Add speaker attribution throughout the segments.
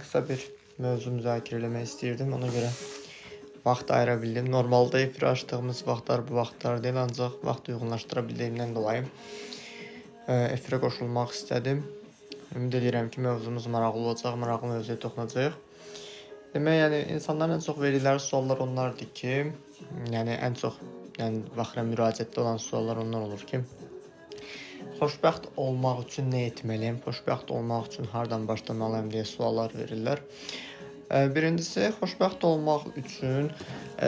Speaker 1: Kısa bir mövzu müzakirə eləmək istəyirdim. Ona görə vaxt ayıra bildim. Normalda efir açdığımız vaxtlar bu vaxtlar deyil, ancaq vaxt uyğunlaşdıra bildiyimdən dolayı efirə qoşulmaq istədim. Ümid edirəm ki, mövzumuz maraqlı olacaq, maraqlı mövzuya toxunacağıq. Demək, insanların ən çox verdikləri suallar onlardır ki, ən çox baxıram müraciətdə olan suallar onlar olur ki, xoşbəxt olmaq üçün nə etməliyəm, xoşbəxt olmaq üçün hardan başlamalıyam deyə suallar verirlər. Birincisi, xoşbəxt olmaq üçün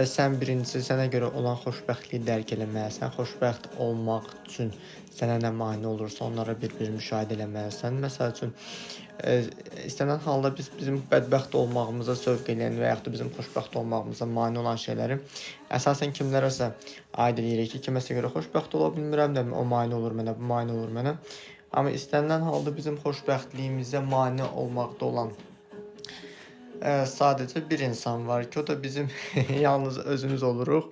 Speaker 1: sən sənə görə olan xoşbəxtliyi dərk eləməlisən. Xoşbəxt olmaq üçün sənə nə mane olursa onlara bir müşahidə eləməlisən. Məsəl üçün, istənilən halda bizim bədbəxt olmağımıza sövq eləyən və yaxud da bizim xoşbəxt olmağımıza mane olan şeyləri əsasən kimlərəsə aid edirik ki, kiməsə görə xoşbəxt ola bilmirəm də, o mane olur mənə, bu mane olur mənə. Amma istənilən halda bizim xoşbəxtliyimizə mane olmaqda olan sadəcə bir insan var ki, o da bizim yalnız özümüz oluruq.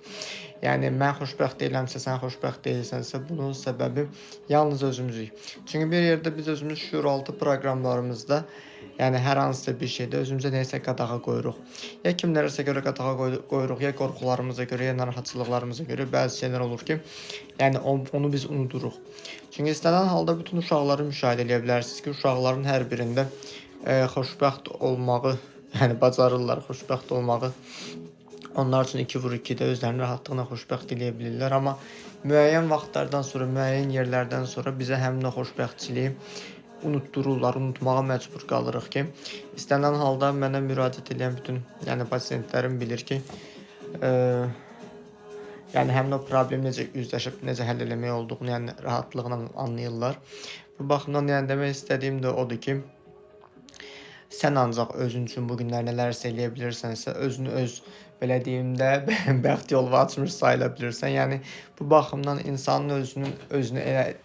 Speaker 1: Yəni, mən xoşbəxt deyiləmsə, sən xoşbəxt deyilsənsə, bunun səbəbi yalnız özümüzük. Çünki bir yerdə biz özümüz şuuraltı proqramlarımızda, hər hansısa bir şeydə özümüzə neysə qadağa qoyuruq. Ya kimlərəsə görə qadağa qoyuruq, ya qorxularımıza görə, ya narahatçılıqlarımıza görə bəzi şeylər olur ki, onu biz unuduruq. Çünki istənilən halda bütün uşaqları müşahidə edə bilərsiniz ki, uşaqların hər birində xoşbəxt olmağı, bacarırlar xoşbəxt olmağı. Onlar üçün 2x2-də özlərini rahatlığına xoşbəxt eləyə bilirlər. Amma müəyyən vaxtlardan sonra, müəyyən yerlərdən sonra bizə həmin o xoşbəxtçiliyi unutdururlar, unutmağa məcbur qalırıq ki, istənilən halda mənə müraciət edən bütün pasientlərim bilir ki, həmin o problemi necə üzləşib, necə həll eləmək olduğunu rahatlıqla anlayırlar. Bu baxımdan demək istədiyim də odur ki, sən ancaq özün üçün bu günlər nələrsə eləyə bilirsənsə, özünü belə deyim də, bəxt yolu açmış sayıla bilirsən. Bu baxımdan insanın özünü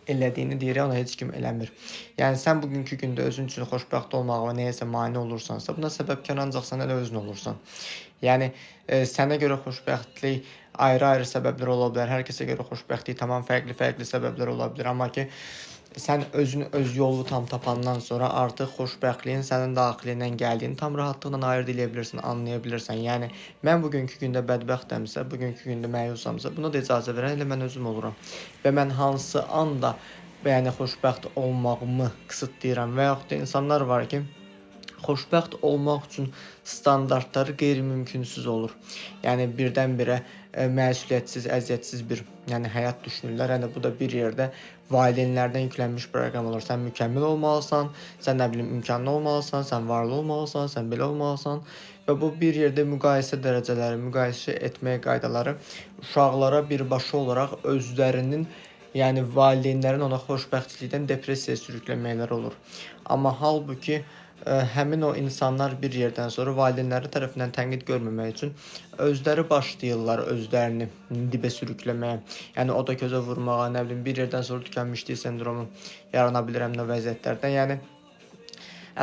Speaker 1: elədiyini deyir, ona heç kim eləmir. Sən bugünkü gündə özün üçün xoşbəxt olmağa və nəyəsə mane olursansa, buna səbəbkar ancaq sən elə özün olursan. Sənə görə xoşbəxtlik ayrı-ayrı səbəblər ola bilər. Hər kəsə görə xoşbəxtlik tamam fərqli səbəblər ola bilər. Amma ki, sən özün öz yolu tam tapandan sonra artıq xoşbəxtliyin sənin daxilindən gəldiyini tam rahatlıqla ayırd edə bilirsən, anlaya bilirsən. Mən bugünkü gündə bədbəxtəmsə, bugünkü gündə məyusamsa, buna da icazə verən elə mən özüm oluram. Və mən hansı anda xoşbəxt olmağımı qısıtlayıram və yaxud da insanlar var ki, xoşbəxt olmaq üçün standartları qeyri-mümkünsüz olur. Birdən-birə məsuliyyətsiz, əziyyətsiz bir həyat düşünürlər. Bu da bir yerdə valideynlərdən yüklənmiş proqram olur. Sən mükəmməl olmalısan, sən imkanlı olmalısan, sən varlı olmalısan, sən belə olmalısan. Və bu bir yerdə müqayisə dərəcələri, müqayisə etmək qaydaları uşaqlara birbaşa olaraq özlərinin, valideynlərin ona xoşbəxtçilikdən depressiyaya sürükləməkləri olur. Amma halbuki həmin o insanlar bir yerdən sonra valideynləri tərəfindən tənqid görməmək üçün özləri başlayırlar özlərini dibə sürükləməyə. O da közə vurmağa, bir yerdən sonra tükənmişlik sendromu yarana bilər həmin o vəziyyətlərdən.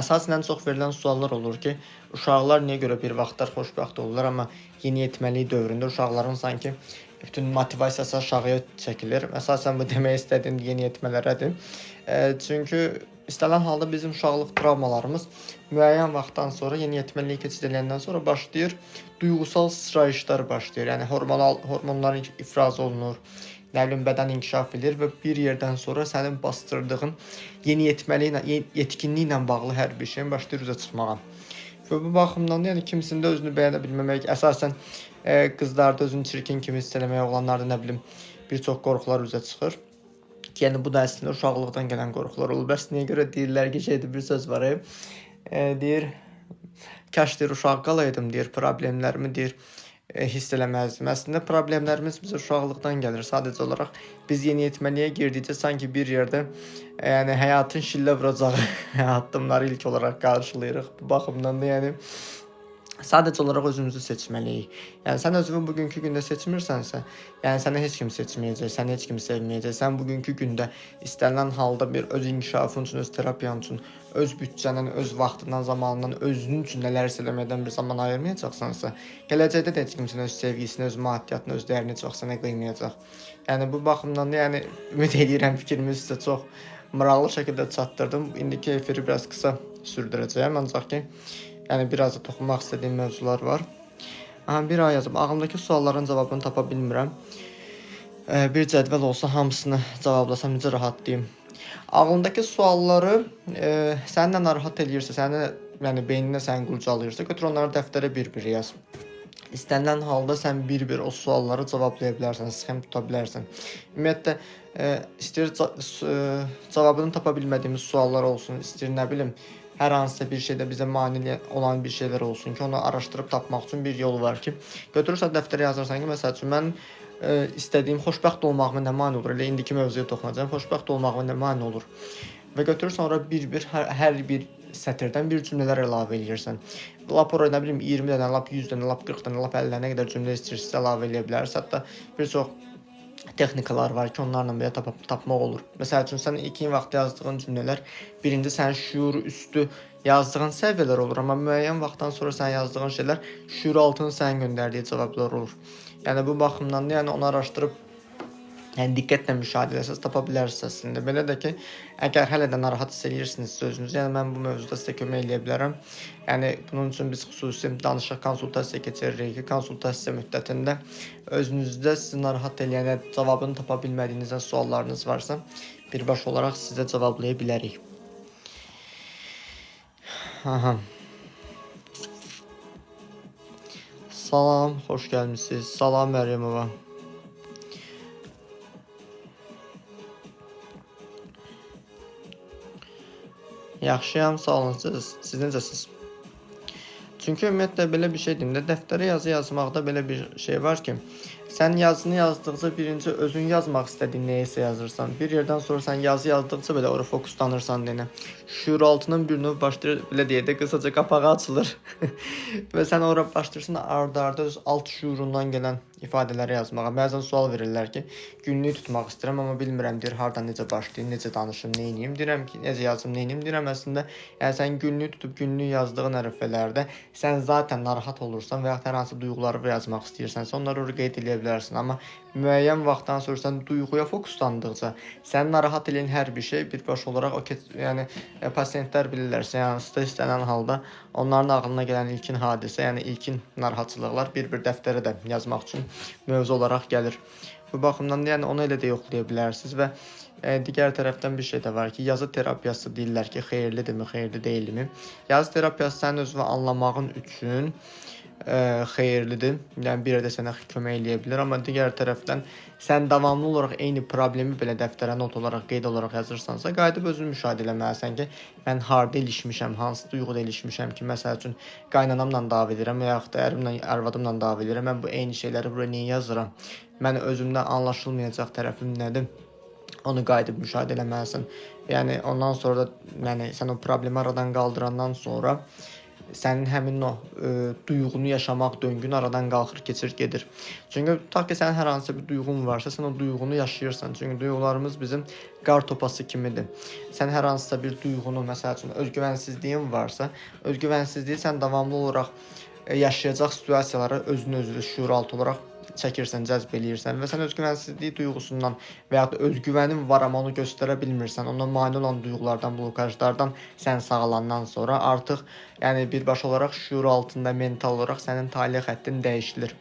Speaker 1: Əsasən ən çox verilən suallar olur ki, uşaqlar niyə görə bir vaxtlar xoşbəxt olurlar, amma yeniyetməlik dövründə uşaqların sanki bütün motivasiyası aşağıya çəkilir. Əsasən bu demək istədiyim yeniyetmələrədir. Çünki istənilən halda bizim uşaqlıq travmalarımız müəyyən vaxtdan sonra, yeniyetməliyi keçid edəndən sonra başlayır, duyğusal sıçrayışlar başlayır. Hormonlar ifraz olunur, bədən inkişaf edir və bir yerdən sonra sənin bastırdığın yeniyetməliklə, yetkinliklə bağlı hər bir şeyin başlayır üzə çıxmağa. Və bu baxımdan kimisində özünü bəyənə bilməmək, əsasən qızlarda özünü çirkin kimi hiss eləmək, oğlanlarda bir çox qorxular üzə çıxır. Bu da əslində uşaqlıqdan gələn qorxular olur. Bəs niyə görə deyirlər ki, bir söz var, deyir, kaş uşaq qalaydım, problemlərimi hiss eləməzdim. Əslində problemlərimiz bizə uşaqlıqdan gəlir. Sadəcə olaraq biz yeniyetməliyə girdikcə sanki bir yerdə həyatın şillə vuracağı addımları ilk olaraq qarşılayırıq. Bu baxımdan da sadəcə olaraq özümüzü seçməliyik. Sən özünü bugünkü gündə seçmirsənsə, səni heç kim seçməyəcək, səni heç kim sevməyəcək. Sən bugünkü gündə istənilən halda bir öz inkişafın üçün, öz terapiyan üçün, öz büdcənin, öz vaxtından, zamanından, özünün üçün nələrsə eləməkdən bir zaman ayırmayacaqsansa, gələcəkdə də heç kim öz sevgisini, öz maddiyyatını, öz dəyərini çox sənə qıymayacaq. Bu baxımdan da ümid edirəm fikrimi sizə çox maraqlı şəkildə çatdırdım. İndiki efiri biraz qısa sürdürəcəyəm, ancaq ki, Yəni biraz da toxunmaq istədiyim mövzular var. Bir ay yazıb, ağlımdakı sualların cavabını tapa bilmirəm. Bir cədvəl olsa hamısını cavablasam necə rahatlayım? Ağlındakı sualları səni də narahat eləyirsə, yəni beyninə səni qurcalayırsa, götür onları dəftərə bir-bir yaz. İstənilən halda sən bir-bir o sualları cavablaya bilərsən, sxem tuta bilərsən. Ümumiyyətlə istəyir cavabını tapa bilmədiyimiz suallar olsun, istəyir nə bilim, hər hansısa bir şeydə bizə mane olan bir şeylər olsun ki, onu araşdırıb tapmaq üçün bir yol var ki, götürürsən dəftərə yazırsan ki, məsəl üçün mən istədiyim xoşbəxt olmağıma nə mane olur? Elə indiki mövzuya toxunacağam. Xoşbəxt olmağıma nə mane olur? Və götürür sonra bir-bir hər bir sətirdən bir cümlələr əlavə eləyirsən. Lap oraya nə bilim 20 dənə, lap 100 dənə, lap 40 dənə, lap 50 dənə qədər cümlə istəyirsinizsə əlavə eləyə bilərsiniz. Hətta bir çox texnikalar var ki, onlarla belə tapmaq olur. Məsəl üçün sən ilkin vaxt yazdığın cümlələr birinci sənin şüur üstü yazdığın səviyyələr olur, amma müəyyən vaxtdan sonra sən yazdığın şeylər şüur altının sənin göndərdiyi cavablar olur. Yəni bu baxımdan da onu araşdırıb diqqətlə müşahidə etsəz tapa bilərsiniz əslində. Belə də ki, əgər hələ də narahat hiss edirsinizsə özünüzü, yəni mən bu mövzuda sizə kömək eləyə bilərəm. Yəni bunun üçün biz xüsusi danışıq konsultasiya keçiririk ki, konsultasiya müddətində özünüzdə sizi narahat eləyən, cavabını tapa bilmədiyinizdən suallarınız varsa, birbaşa olaraq sizə cavablaya bilərik. Salam, xoş gəlmisiniz. Salam Məryəmova. Yaxşıyam, sağ olun siz necəsiz? Çünki ümumiyyətlə belə bir şey deyim də, dəftərə yazı yazmaqda belə bir şey var ki, sən yazını yazdıqca birinci özün yazmaq istədiyin neyəsə yazırsan. Bir yerdən sonra sən yazı yazdıqca belə ora fokuslanırsan deyənə. Şuur altının bir növ başlayır, belə deyək də, qısaca qapağı açılır. Və sən ora başlayırsan arda-arda öz alt şuurundan gələn ifadələri yazmağa. Bəzən sual verirlər ki, günlük tutmaq istəyirəm, amma bilmirəm, deyir, hardan necə başlayım, necə danışım, nə edeyim. Deyirəm ki, necə yazım, nə edeyim. Deyirəm əslində, yəni sən günlük tutub günlük yazdığın hərflərdə sən zaten narahat olursan və ya hər hansı duyğuları yazmaq istəyirsənsə, onları oraya qeyd edə bilərsən. Amma müəyyən vaxtdan sonra sən duyğuya fokuslandıqca, səni narahat edən hər bir şey birbaşa olaraq yəni pasientlər bilirlər, seansda istənilən halda onların ağlına gələn ilkin hadisə, yəni ilkin narahatçılıqlar bir-bir dəftərə də yazmaq üçün mövzu olaraq gəlir. Bu baxımdan da yəni onu elə də yoxlaya bilərsiniz və digər tərəfdən bir şey də var ki, yazı terapiyası deyirlər ki, xeyirlidirmi, xeyirli deyilmi? Yazı terapiyası sənin özünü anlamağın üçün xeyirlidir. Yəni bir də sənə kömək eləyə bilər, amma digər tərəfdən sən davamlı olaraq eyni problemi belə dəftərə not olaraq, qeyd olaraq yazırsansa, qayıdıb özünü müşahidə eləməlisən ki, mən harda ilişmişəm, hansı duyğuda ilişmişəm ki, məsəl üçün qaynanamla dava edirəm və yaxud da ərimlə, arvadımla dava edirəm, mən bu eyni şeyləri buraya niyə yazıram? Mən özümdə anlaşılmayacaq tərəfim nədir? Onu qayıdıb müşahidə eləməlisən. Yəni ondan sonra da sən o problemi aradan qaldırandan sonra sənin həmin o duyğunu yaşamaq döngün aradan qalxır, keçir, gedir. Çünki tutaq ki, sənin hər hansı bir duyğun varsa, sən o duyğunu yaşayırsan. Çünki duyğularımız bizim qar topası kimidir. Sən hər hansısa bir duyğunu, məsəl üçün özgüvənsizliyin varsa, özgüvənsizliyi sən davamlı olaraq yaşayacaq situasiyaları özünü şuur altı olaraq çəkirsən, cəzb eləyirsən və sən özgüvənsizlik duyğusundan və ya da özgüvənin var, amma onu göstərə bilmirsən, ona mane olan duyğulardan, blokajlardan sən sağalandan sonra artıq yəni birbaşa olaraq şuur altında mental olaraq sənin taliyə xəttin dəyişilir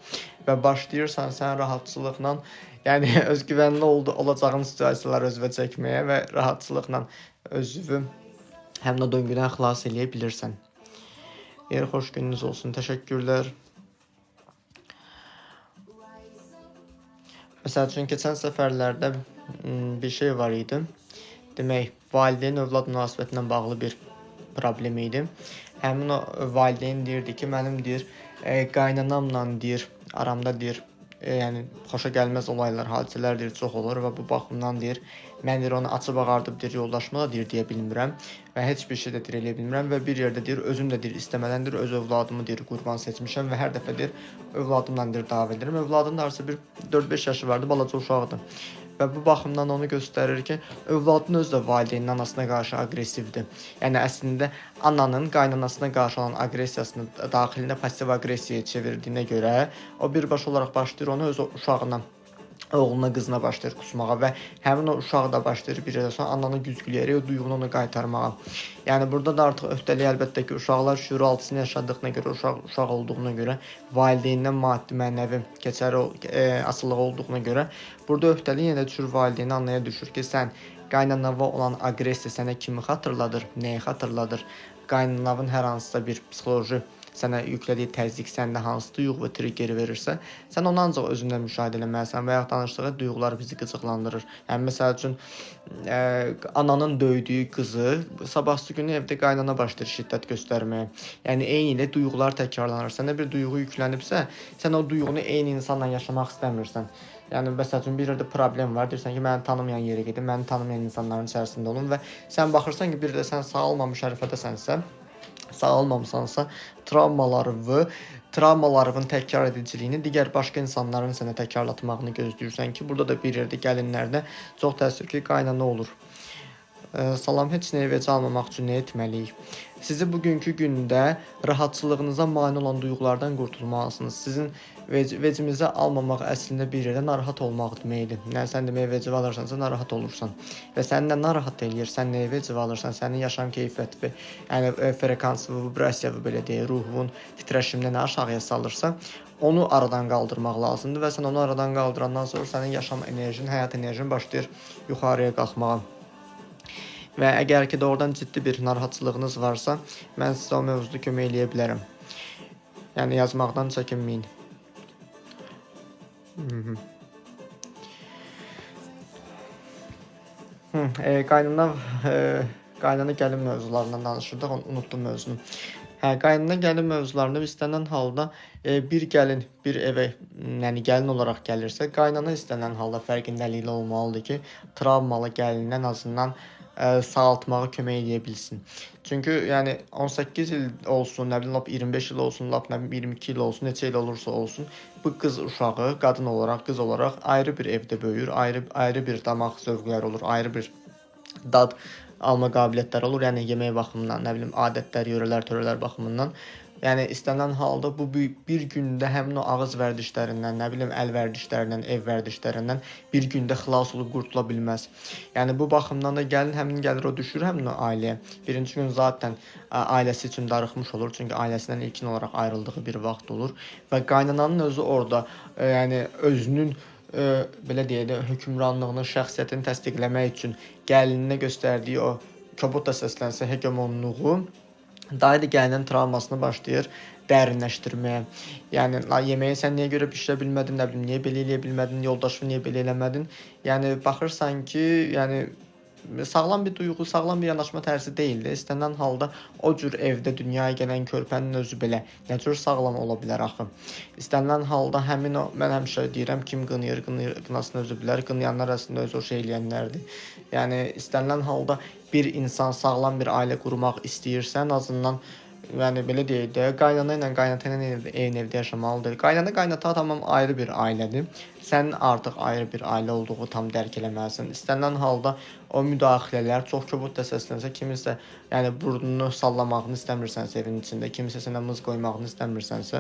Speaker 1: və başlayırsan sən rahatçılıqla, yəni özgüvənli olacağın situasiyaları özünə çəkməyə və rahatçılıqla özünü həmin o döngüdən xilas eləyə bilirsən. Xoş gününüz olsun. Təşəkkürlər. Məsəl üçün, keçən səfərlərdə bir şey var idi. Demək, valideyn-övlad münasibətindən bağlı bir problem idi. Həmin o valideyn deyirdi ki, mənim deyir, qaynanamla deyir, aramda deyir, yəni xoşa gəlməz olaylar, hadisələr deyir, çox olur və bu baxımdan deyir, mən deyir, onu açıb ağardıb deyir, yoldaşıma da deyir, deyə bilmirəm və heç bir şey də deyir, eləyə bilmirəm və bir yerdə deyir, özüm də deyir, istəmədən deyir, öz övladımı deyir, qurban seçmişəm və hər dəfə deyir, övladımla deyir, dava edirəm. Övladın da arası bir 4-5 yaşı vardı, balaca uşaqdır. Və bu baxımdan onu göstərir ki, övladın özü də valideynin anasına qarşı aqressivdir. Yəni əslində ananın qaynanasına qarşı olan aqressiyasını daxilində pasiv aqressiyaya çevirdiyinə görə o birbaşa olaraq başlayır onu öz uşağına oğluna, qızına başlayır qusmağa və həmin o uşaq da başlayır bir yerdən sonra ananı güzgüləyərək o duyğunu ona qaytarmağa. Yəni burada da artıq öhdəlik əlbəttə ki, uşaqlar şüur altısını yaşadığına görə, uşaq olduğuna görə, valideyndən maddi, mənəvi keçəri asılılığı olduğuna görə burada öhdəlik yenə də düşür valideyni anlaya düşür ki, sən qaynanava olan aqressiya sənə kimi xatırladır, nəyi xatırladır? Qaynanavın hər hansısa bir psixoloji sənə yüklədiyi təzyiq səndə hansı duyğu və trigger verirsə, sən onu ancaq özündə müşahidə etməlisən və ya danışdığı duyğular bizi qıcıqlandırır. Yəni məsəl üçün ananın döydüyü qızı sabahsı günü evdə qaynana başlayır şiddət göstərməyə. Yəni eyni ilə duyğular təkrarlanır. Sənə bir duyğu yüklənibsə, sən o duyğunu eyni insanla yaşamaq istəmirsən. Yəni məsəl üçün bir yerdə problem var, deyirsən ki, məni tanımayan yerə gedim, məni tanımayan insanların içərisində olum və sən baxırsan ki, bir də sən sağalmamış hərəkətdəsənsə, sağalmamısansa, travmalarının təkrar ediciliyini digər başqa insanların sənə təkrarlatmağını gözləyirsən ki, burada da bir yerdə gəlinlərdə çox təəssüf ki, qaynana olur. Salam, heç nəyə vecə almamaq üçün nə etməliyik? Sizi bugünkü gündə rahatçılığınıza mane olan duyğulardan qurtulmalısınız. Sizin vecimizə almamaq əslində bir yerdə narahat olmaq deməkdir. Yəni sən deməyə vecivə alırsansa narahat olursan və səni nə narahat eləyir, sən nəyə vecivə alırsan, sənin yaşam keyfiyyəti, yəni frekansı, vibrasiya belə deyək, ruhun titreşimini nə aşağıya salırsa, onu aradan qaldırmaq lazımdır və sən onu aradan qaldırandan sonra sənin yaşam enerjin, həyat enerjin başlayır yuxarıya qalxmağa. Və əgər ki, doğrudan ciddi bir narahatçılığınız varsa, mən sizə o mövzuda kömək eləyə bilərəm. Yəni yazmaqdan çəkinməyin. Qaynana gəlin mövzularından danışırdıq, unutdum mövzunu. Qaynana gəlin mövzularında istənilən halda bir gəlin bir evə, yəni gəlin olaraq gəlirsə, qaynana istənilən halda fərqindəliklə olmalıdır ki, travmalı gəlini ən azından sağaltmağa kömək edə bilsin. Çünki yəni 18 il olsun, nə bilim 25 il olsun, 22 il olsun, neçə il olursa olsun, bu qız uşağı, qadın olaraq, qız olaraq ayrı bir evdə böyür, ayrı bir damaq zövqləri olur, ayrı bir dad alma qabiliyyətləri olur. Yəni yemək baxımından, nə bilim adətlər, yörələr, törələr baxımından. Yəni istənilən halda bu bir gündə həmin o ağız vərdişlərindən, nə bilim əl vərdişlərindən, ev vərdişlərindən bir gündə xilas olub qurtula bilməz. Yəni bu baxımdan da gəlin həmin gəlir o düşür həmin o ailəyə. Birinci gün zaten ailəsi üçün darıxmış olur, çünki ailəsindən ilkin olaraq ayrıldığı bir vaxt olur və qaynananın özü orada yəni özünün belə deyək də hökmranlığını, şəxsiyyətini təsdiqləmək üçün gəlininə göstərdiyi o kobud da səslənsə hegemonluğu dayı gəlinin travmasını başlayır dərinləşdirməyə. Yəni yeməyi sən niyə görə bişirə bilmədin, nə bilim, niyə belə eləyə bilmədin, yoldaşını niyə belə eləmədin? Yəni baxırsan ki, yəni sağlam bir duyğu, sağlam bir yanaşma tərzi deyildi. İstənilən halda o cür evdə dünyaya gələn körpənin özü belə nə cür sağlam ola bilər axı. İstənilən halda həmin o, mən həmişə deyirəm, kim qınayır, qınasını özü bilər, qınayanlar əslində özü o şey eləyənlərdir. Yəni istənilən halda bir insan sağlam bir ailə qurmaq istəyirsə, ən azından yəni belə deyək də, qaynana ilə qaynata ilə eyni evdə yaşamalıdır. Qaynana qaynata tamam ayrı bir ailədir. Sənin artıq ayrı bir ailə olduğu tam dərk eləməlisən. İstənilən halda o müdaxilələr çox kobud da səslənsə, kimisə yəni burnunu sallamağını istəmirsənsə evin içində, kimisə sənə mız qoymağını istəmirsənsə,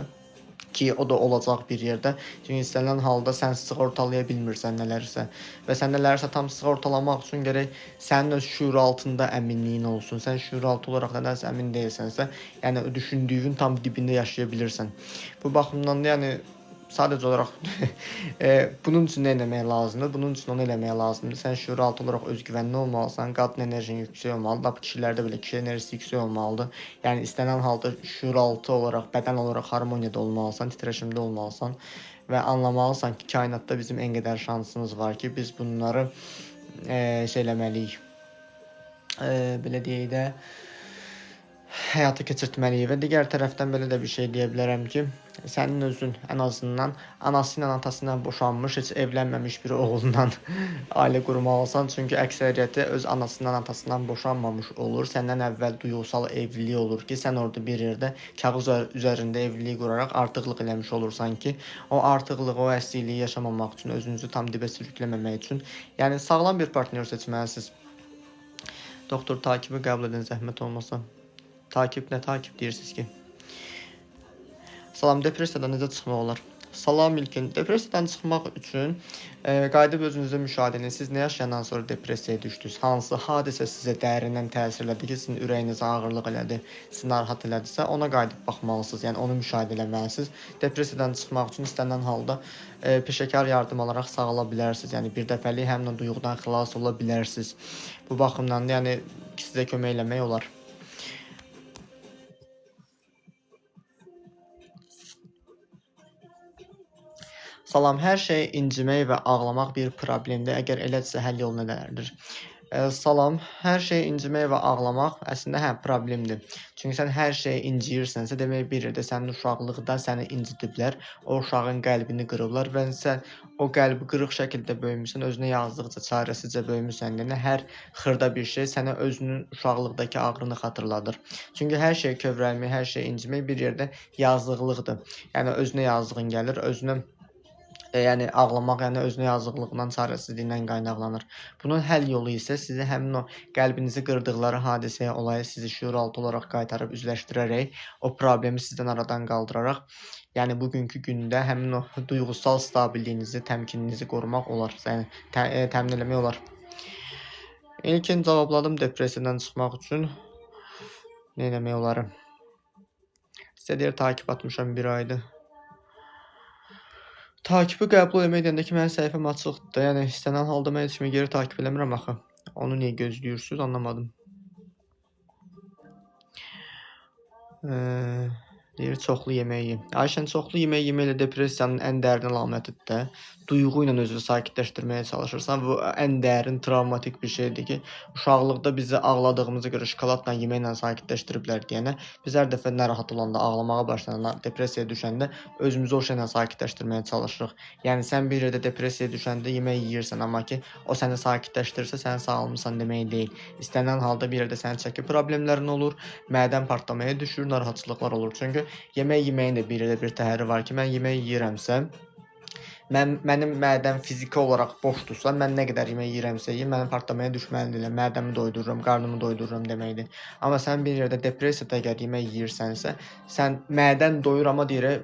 Speaker 1: ki o da olacaq bir yerdə. Çünki istənilən halda sən sığortalaya bilmirsən nələrsə və sən nələrsə tam sığortalamaq üçün gərək sənin öz şüur altında əminliyin olsun. Sən şüur altı olaraq nədənsə əmin deyilsənsə, yəni düşündüyün tam dibində yaşaya bilirsən. Bu baxımdan da yəni sadəcə olaraq bunun üçün nə etmək lazımdır? Bunun üçün onu eləmək lazımdır. Sən şüur altı olaraq özgüvənli olmalısan, qadın enerjin yüksək olmalıdır. Kişilərdə belə kişi enerjisi yüksək olmalıdır. Yəni istənilən halda şüur altı olaraq, bədən olaraq harmoniyada olmalısan, titreşimdə olmalısan və anlamalısan ki, kainatda bizim ən qədər şansımız var ki, biz bunları şey eləməliyik. Belə deyək də həyata keçirtməliyik və digər tərəfdən belə də bir şey deyə bilərəm ki, sənin özün ən azından anası ilə atası ilə boşanmış, heç evlənməmiş bir oğuldan ailə qurmalısan. Çünki əksəriyyəti öz anasından, atasından boşanmamış olur. Səndən əvvəl duyğusal evlilik olur ki, sən orada bir yerdə kağız üzərində evlilik quraraq artıqlıq eləmiş olursan ki, o artıqlığı, o əsirliyi yaşamamaq üçün, özünüzü tam dibə sürükləməmək üçün, yəni sağlam bir partnyor seçməlisiniz. Doktor takibi qəbul edin, zəhmət olmasa. Takib nə takib deyirsiniz ki? Salam, depressiyada necə çıxmaq olar? Salam İlkin. Depressiyadan çıxmaq üçün qayıdıb özünüzü müşahidə edin. Siz nə yaşayandan sonra depressiyaya düşdünüz? Hansı hadisə sizə dərindən təsir elədi ki, sizin ürəyinizə ağırlıq elədi, sizi narahat elədisə, ona qayıdıb baxmalısınız. Yəni onu müşahidə etməlisiniz. Depressiyadan çıxmaq üçün istənilən halda peşəkar yardım alaraq sağala bilərsiniz. Yəni bir dəfəlik həmin o duyğudan xilas ola bilərsiniz. Bu baxımdan da yəni sizə kömək eləmək olar. Salam, hər şey incimək və ağlamaq bir problemdir. Əgər elədirsə, həll yolu nələrdir? Salam, hər şey incimək və ağlamaq əslində problemdir. Çünki sən hər şeyə inciyirsənsə, demək bir yerdə sənin uşaqlıqda səni incitiblər, o uşağın qəlbini qırıblar və sən o qəlbi qırıq şəkildə böyümüsən, özünə yazdıqca, çarəsizcə böyümüsən. Yəni hər xırda bir şey sənə özünün uşaqlıqdakı ağrını xatırladır. Çünki hər şey kövrəlmək, hər şey incimək bir yerdə yazıqlıqdır. Yəni özünə yazığın gəlir, özünə yəni ağlamaq, yəni özünə yazıqlığından, çarəsizliyindən qaynaqlanır. Bunun həll yolu isə sizi həmin o qəlbinizi qırdıqları hadisəyə, olaya sizi şüuraltı olaraq qaytarıb üzləşdirərək, o problemi sizdən aradan qaldıraraq, yəni bugünkü gündə həmin o duyğusal stabilliyinizi, təmkininizi qorumaq olar, yəni təmin eləmək olar. İlkin cavabladım depressiyadan çıxmaq üçün nə eləmək olar? Sizə deyir, takip atmışam bir aydır. Takibi qəbul etmək deyəndə ki, mənim səhifəm açıqdır. Yəni istənilən halda mən heç kimi geri takip eləmirəm axı. Onu niyə gözləyirsiniz, anlamadım. Deyir, çoxlu yemək yeyim. Ayşən, çoxlu yemək yeməklə depressiyanın ən dərin əlamətidir də. Duyğu ilə özünü sakitləşdirməyə çalışırsan. Bu ən dərin travmatik bir şeydir ki, uşaqlıqda bizi ağladığımıza görə şokoladla, yeməklə sakitləşdiriblər deyənə, biz hər dəfə narahat olanda, ağlamağa başlayanda, depressiyaya düşəndə özümüzü o şeylə sakitləşdirməyə çalışırıq. Yəni sən bir yerdə depressiyaya düşəndə yemək yeyirsən, amma ki, o səni sakitləşdirirsə, sən sağalmısan demək deyil. İstənilən halda bir yerdə sənin çəki problemlərin olur, mədən partlamaya düşür, narahatçılıqlar olur. Çünki yemək yeməyin də bir yerdə bir təhəri var ki, mən yemək yeyirəmsə, mənim mədəm fiziki olaraq boşdursa, mən nə qədər yemək yeyirəmsə yeyim, mənim partlamaya düşməlidir. Mədəmi doydururam, qarnımı doydururam deməkdir. Amma sən bir yerdə depressiyada əgər yemək yeyirsənsə, sən mədən doyur, amma deyir,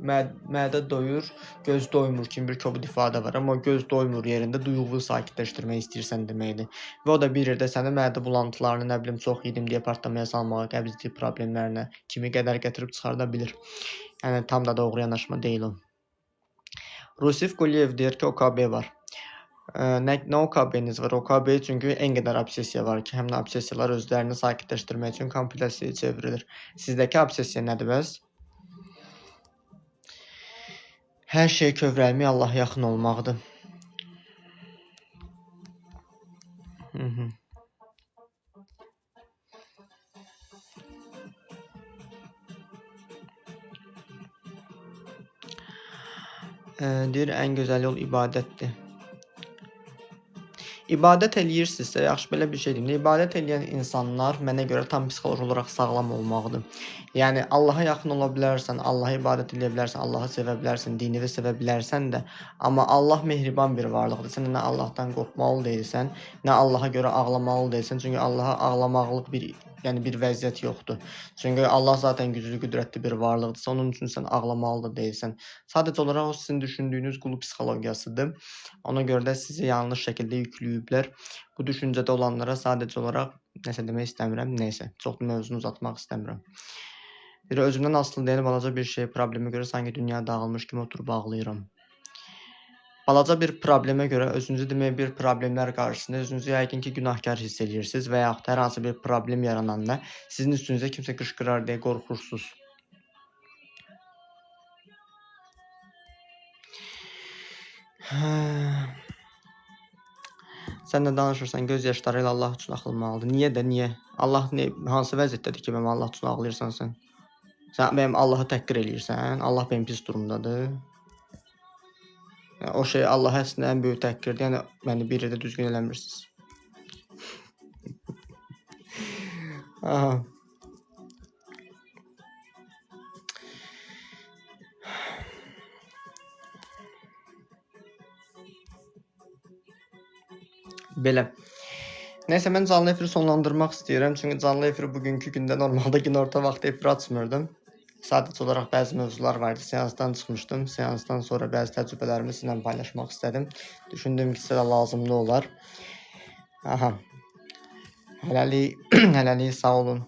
Speaker 1: mədə doyur, göz doymur kimi bir kobud ifadə var. Amma göz doymur yerində duyğu sakitləşdirmək istəyirsən deməkdir. Və o da bir yerdə səni mədə bulantılarını, nə bilim, çox yedim deyə partlamaya salmağa, qəbizlik problemlərinə kimi qədər gətirib çıxarda bilir. Yəni tam da doğru yanaşma deyil o. Rusif Quliyev deyir ki, OKB var. Nə OKB-niz var? OKB çünki ən qədər obsessiya var ki, həmin obsessiyalar özlərini sakitləşdirmək üçün kompulsiyaya çevrilir. Sizdəki obsessiya nədir bəs? Hər şey kövrəlmək, Allaha yaxın olmaqdır. Deyir, ən gözəl yol ibadətdir. İbadət eləyirsinizsə, yaxşı belə bir şey deyim. İbadət eləyən insanlar mənə görə tam psixoloji olaraq sağlam olmalıdır. Yəni Allaha yaxın ola bilərsən, Allaha ibadət eləyə bilərsən, Allahı sevə bilərsən, dinini sevə bilərsən də, amma Allah mehriban bir varlıqdır. Sən nə Allahdan qorxmalı deyilsən, nə Allaha görə ağlamalı deyilsən. Çünki Allaha ağlamaqlıq bir vəziyyət yoxdur. Çünki Allah zaten güclü, qüdrətli bir varlıqdırsa, onun üçün sən ağlamalı da deyilsən. Sadəcə olaraq o sizin düşündüyünüz qulu psixologiyasıdır. Ona görə də sizi yanlış şəkildə yükləyiblər. Bu düşüncədə olanlara sadəcə olaraq nəsə demək istəmirəm. Nəysə, çox mövzunu uzatmaq istəmirəm. Özümdən asılı deyil, balaca bir şey problemə görə sanki dünya dağılmış kimi oturub ağlayıram. Balaca bir problemə görə özünüzü demək bir problemlər qarşısında özünüzü yəqin ki, günahkar hiss edirsiniz və yaxud hər hansı bir problem yarananda sizin üstünüzə kimsə qışqırar deyə qorxursunuz. Sən nə danışırsan, göz yaşları ilə Allah üçün axılmalıdır. Niyə də, niyə? Allah hansı vəziyyətdədir ki, mənim Allah üçün ağlayırsan sən? Sən mənim Allahı təhqir eləyirsən, Allah mənim pis durumdadır. O şey Allah əslində ən böyük təhqirdir, yəni məni bir yerdə düzgün eləmirsiniz. Belə. Nəysə, mən canlı efiri sonlandırmaq istəyirəm. Çünki canlı efiri bugünkü gündə normalda günorta vaxtı efir açmırdım. Sadəcə olaraq bəzi mövzular vardı. Seansdan çıxmışdım. Seansdan sonra bəzi təcrübələrimi sizinlə paylaşmaq istədim. Düşündüm ki, sizə lazımlı olar. Aha. Hələlik sağ olun.